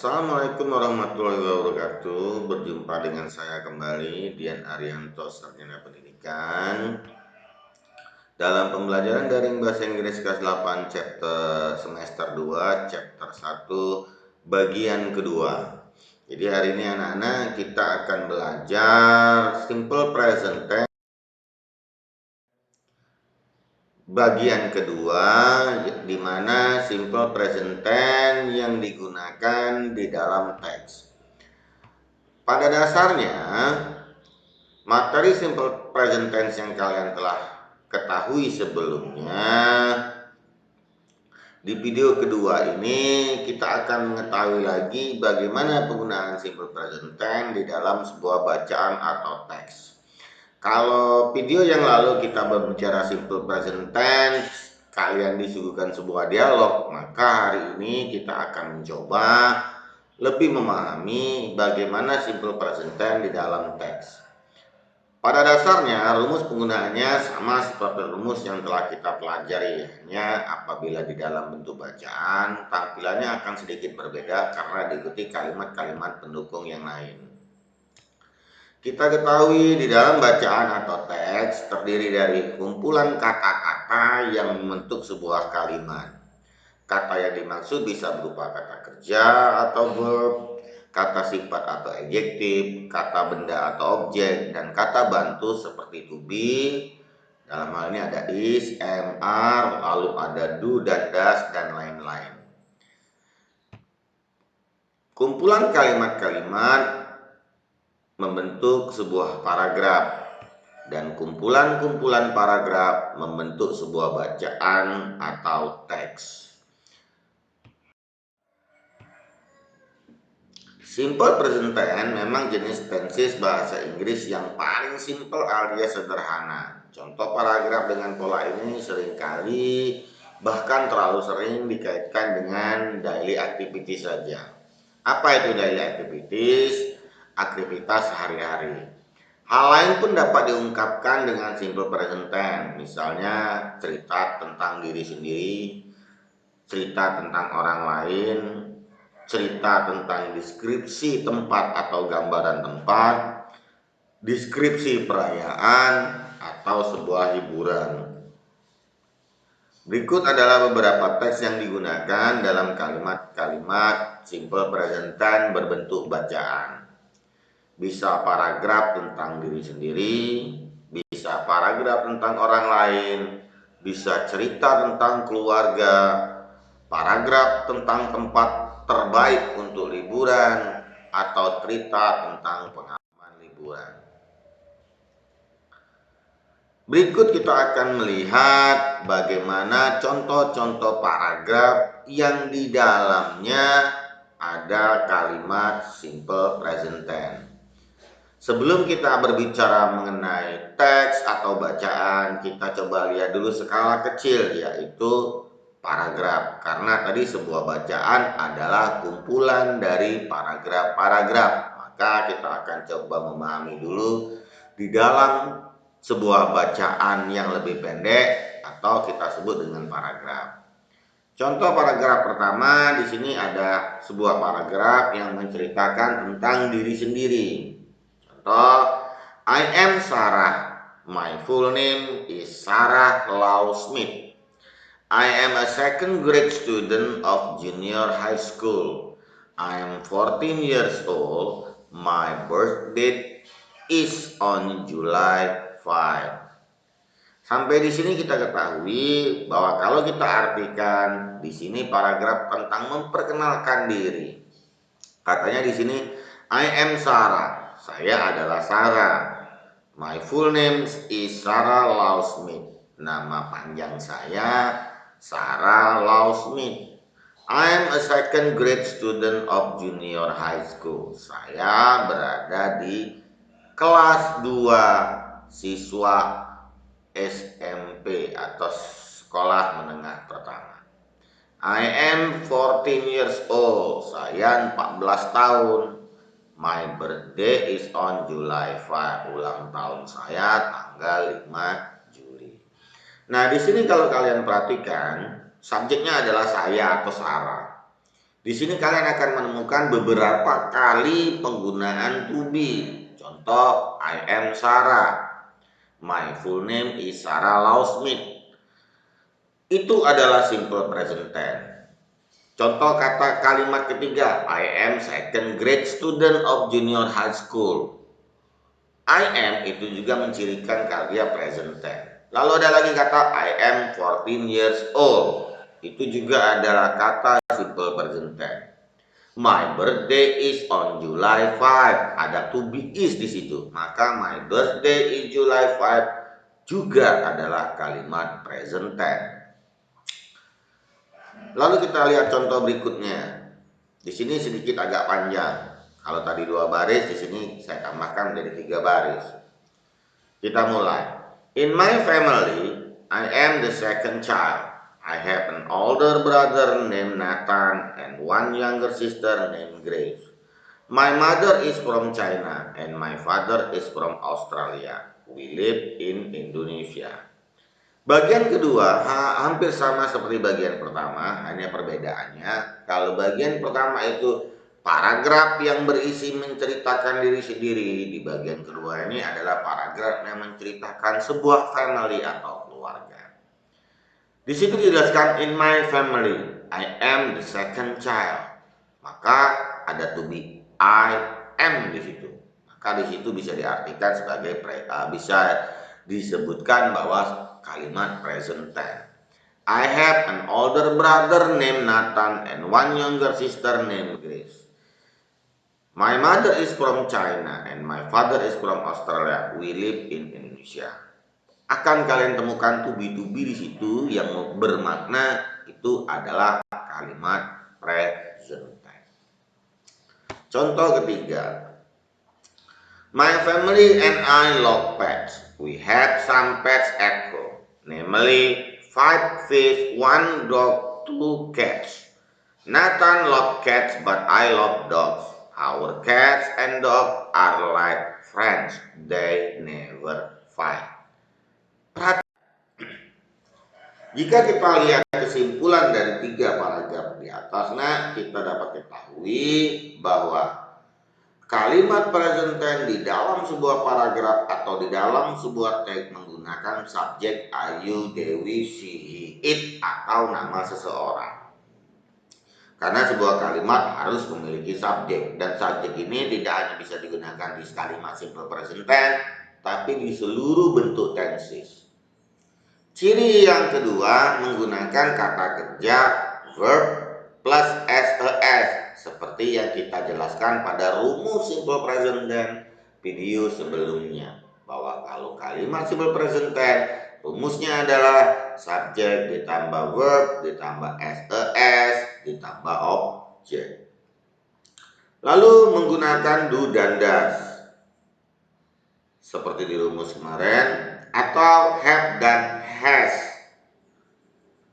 Assalamualaikum warahmatullahi wabarakatuh. Berjumpa dengan saya kembali, Dian Arianto, Sarjana Pendidikan, dalam pembelajaran daring Bahasa Inggris kelas 8 chapter semester 2 chapter 1 bagian kedua. Jadi hari ini anak-anak kita akan belajar simple present tense bagian kedua, di mana simple present tense yang digunakan di dalam teks. Pada dasarnya, materi simple present tense yang kalian telah ketahui sebelumnya, di video kedua ini kita akan mengetahui lagi bagaimana penggunaan simple present tense di dalam sebuah bacaan atau teks. Kalau video yang lalu kita berbicara simple present tense, kalian disuguhkan sebuah dialog, maka hari ini kita akan mencoba lebih memahami bagaimana simple present tense di dalam teks. Pada dasarnya, rumus penggunaannya sama seperti rumus yang telah kita pelajari. Hanya apabila di dalam bentuk bacaan, tampilannya akan sedikit berbeda karena diikuti kalimat-kalimat pendukung yang lain. Kita ketahui di dalam bacaan atau teks terdiri dari kumpulan kata-kata yang membentuk sebuah kalimat. Kata yang dimaksud bisa berupa kata kerja atau verb, kata sifat atau adjektif, kata benda atau objek, dan kata bantu seperti to be. Dalam hal ini ada is, am, are, lalu ada do dan does, dan lain-lain. Kumpulan kalimat-kalimat membentuk sebuah paragraf, dan kumpulan-kumpulan paragraf membentuk sebuah bacaan atau teks. Simple present tense memang jenis tenses bahasa Inggris yang paling simple alias sederhana. Contoh paragraf dengan pola ini seringkali bahkan terlalu sering dikaitkan dengan daily activity saja. Apa itu daily activities? Aktivitas sehari-hari. Hal lain pun dapat diungkapkan dengan simple present tense. Misalnya cerita tentang diri sendiri, cerita tentang orang lain, cerita tentang deskripsi tempat atau gambaran tempat, deskripsi perayaan, atau sebuah hiburan. Berikut adalah beberapa teks yang digunakan dalam kalimat-kalimat simple present tense berbentuk bacaan. Bisa paragraf tentang diri sendiri, bisa paragraf tentang orang lain, bisa cerita tentang keluarga, paragraf tentang tempat terbaik untuk liburan, atau cerita tentang pengalaman liburan. Berikut kita akan melihat bagaimana contoh-contoh paragraf yang di dalamnya ada kalimat simple present tense. Sebelum kita berbicara mengenai teks atau bacaan, kita coba lihat dulu skala kecil, yaitu paragraf. Karena tadi sebuah bacaan adalah kumpulan dari paragraf-paragraf, maka kita akan coba memahami dulu di dalam sebuah bacaan yang lebih pendek atau kita sebut dengan paragraf. Contoh paragraf pertama, di sini ada sebuah paragraf yang menceritakan tentang diri sendiri. Contoh, I am Sarah. My full name is Sarah Lau Smith. I am a second grade student of junior high school. I am 14 years old. My birth date is on July 5. Sampai di sini kita ketahui bahwa kalau kita artikan di sini paragraf tentang memperkenalkan diri. Katanya di sini I am Sarah. Saya adalah Sarah. My full name is Sarah Lau Smith. Nama panjang saya Sarah Lau Smith. I'm a second grade student of junior high school. Saya berada di kelas 2 siswa SMP atau sekolah menengah pertama. I am 14 years old. Saya 14 tahun. My birthday is on July 5. Ulang tahun saya tanggal 5 Juli. Nah, di sini kalau kalian perhatikan, subjeknya adalah saya atau Sarah. Di sini kalian akan menemukan beberapa kali penggunaan to be. Contoh, I am Sarah. My full name is Sarah Lausmith. Itu adalah simple present tense. Contoh kata kalimat ketiga, I am second grade student of junior high school. I am itu juga mencirikan karya present tense. Lalu ada lagi kata I am 14 years old. Itu juga adalah kata simple present tense. My birthday is on July 5. Ada to be is di situ. Maka my birthday is July 5 juga adalah kalimat present tense. Lalu kita lihat contoh berikutnya. Di sini sedikit agak panjang. Kalau tadi 2 baris, di sini saya tambahkan menjadi 3 baris. Kita mulai. In my family, I am the second child. I have an older brother named Nathan and one younger sister named Grace. My mother is from China and my father is from Australia. We live in Indonesia. Bagian kedua hampir sama seperti bagian pertama, hanya perbedaannya kalau bagian pertama itu paragraf yang berisi menceritakan diri sendiri, di bagian kedua ini adalah paragraf yang menceritakan sebuah family atau keluarga. Di situ dijelaskan in my family, I am the second child. Maka ada to be, I am di situ. Maka di situ bisa diartikan sebagai bisa disebutkan bahwa kalimat present tense. I have an older brother named Nathan and one younger sister named Grace. My mother is from China and my father is from Australia. We live in Indonesia. Akan kalian temukan to be di situ yang bermakna itu adalah kalimat present tense. Contoh ketiga. My family and I love pets. We have some pets at home, namely 5 fish, 1 dog, 2 cats. Nathan loves cats, but I love dogs. Our cats and dogs are like friends. They never fight. Jika kita lihat kesimpulan dari 3 paragraf di atas, kita dapat ketahui bahwa kalimat present tense di dalam sebuah paragraf atau di dalam sebuah teks menggunakan subjek ayu, dewi, she, he, it atau nama seseorang. Karena sebuah kalimat harus memiliki subjek, dan subjek ini tidak hanya bisa digunakan di kalimat simple present tense, tapi di seluruh bentuk tenses. Ciri yang kedua menggunakan kata kerja verb plus SES seperti yang kita jelaskan pada rumus simple present tense video sebelumnya, bahwa kalau kalimat simple present tense rumusnya adalah subjek ditambah verb ditambah SES ditambah objek. Lalu menggunakan do dan does seperti di rumus kemarin, atau have dan has.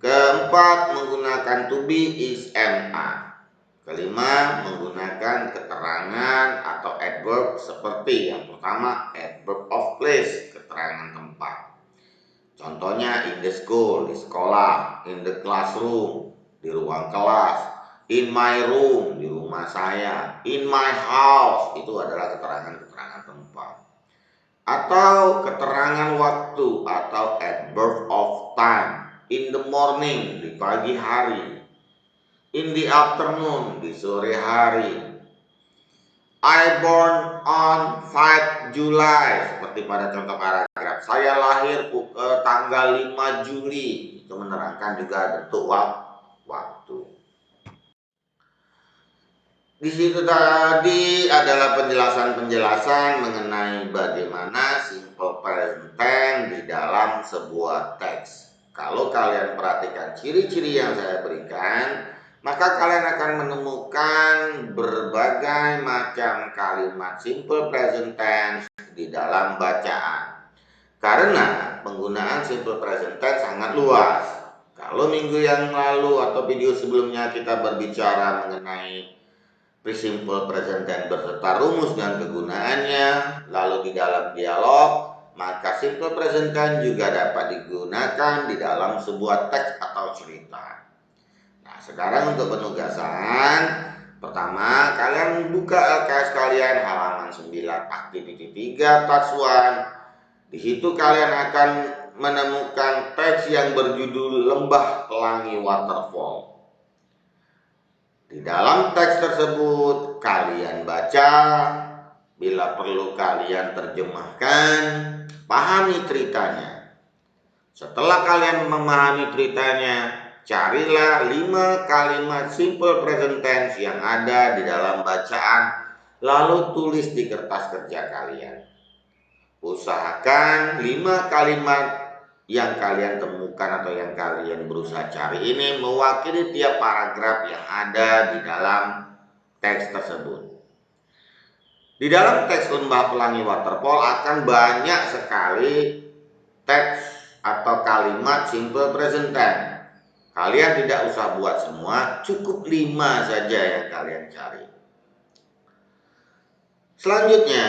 Keempat, menggunakan to be, is, am, are. Kelima, menggunakan keterangan atau adverb seperti yang pertama, adverb of place, keterangan tempat. Contohnya in the school, di sekolah, in the classroom, di ruang kelas, in my room, di rumah saya, in my house, itu adalah keterangan-keterangan tempat. Atau keterangan waktu atau adverb of time. In the morning, di pagi hari. In the afternoon, di sore hari. I born on 5 July, seperti pada contoh paragraf. Saya lahir tanggal 5 Juli. Itu menerangkan juga bentuk waktu. Di situ tadi adalah penjelasan-penjelasan mengenai bagaimana simple present tense di dalam sebuah teks. Kalau kalian perhatikan ciri-ciri yang saya berikan, maka kalian akan menemukan berbagai macam kalimat simple present tense di dalam bacaan. Karena penggunaan simple present tense sangat luas. Kalau minggu yang lalu atau video sebelumnya kita berbicara mengenai simple present tense beserta rumus dan kegunaannya, lalu di dalam dialog, maka simple present tense juga dapat digunakan di dalam sebuah teks atau cerita. Nah, Sekarang untuk penugasan, pertama kalian buka LKS kalian halaman 9 activity 3 task 1. Di situ kalian akan menemukan teks yang berjudul Lembah Pelangi Waterfall. Di dalam teks tersebut kalian baca, bila perlu kalian terjemahkan, pahami ceritanya. Setelah kalian memahami ceritanya, carilah 5 kalimat simple present tense yang ada di dalam bacaan, lalu tulis di kertas kerja kalian. Usahakan 5 kalimat yang kalian temukan atau yang kalian berusaha cari ini mewakili tiap paragraf yang ada di dalam teks tersebut. Di dalam teks Lembah Pelangi Waterfall akan banyak sekali teks atau kalimat simple present tense. Kalian tidak usah buat semua, cukup 5 saja yang kalian cari. Selanjutnya,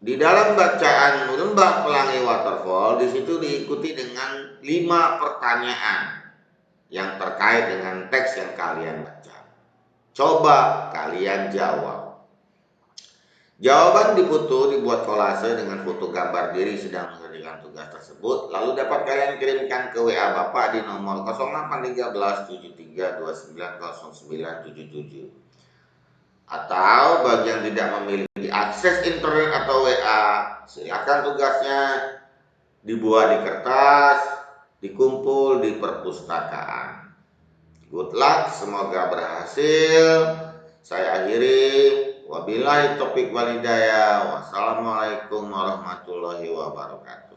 di dalam bacaan Lembah Pelangi Waterfall, di situ diikuti dengan 5 pertanyaan yang terkait dengan teks yang kalian baca. Coba kalian jawab. Jawaban difoto, dibuat kolase dengan foto gambar diri sedang mengerjakan tugas tersebut, lalu dapat kalian kirimkan ke WA Bapak di nomor 0813 73290977. Atau bagi yang tidak memiliki akses internet atau WA, silakan tugasnya dibuat di kertas, dikumpul di perpustakaan. Good luck, semoga berhasil. Saya akhiri. Wabillahi taufiq wal hidayah. Wassalamualaikum warahmatullahi wabarakatuh.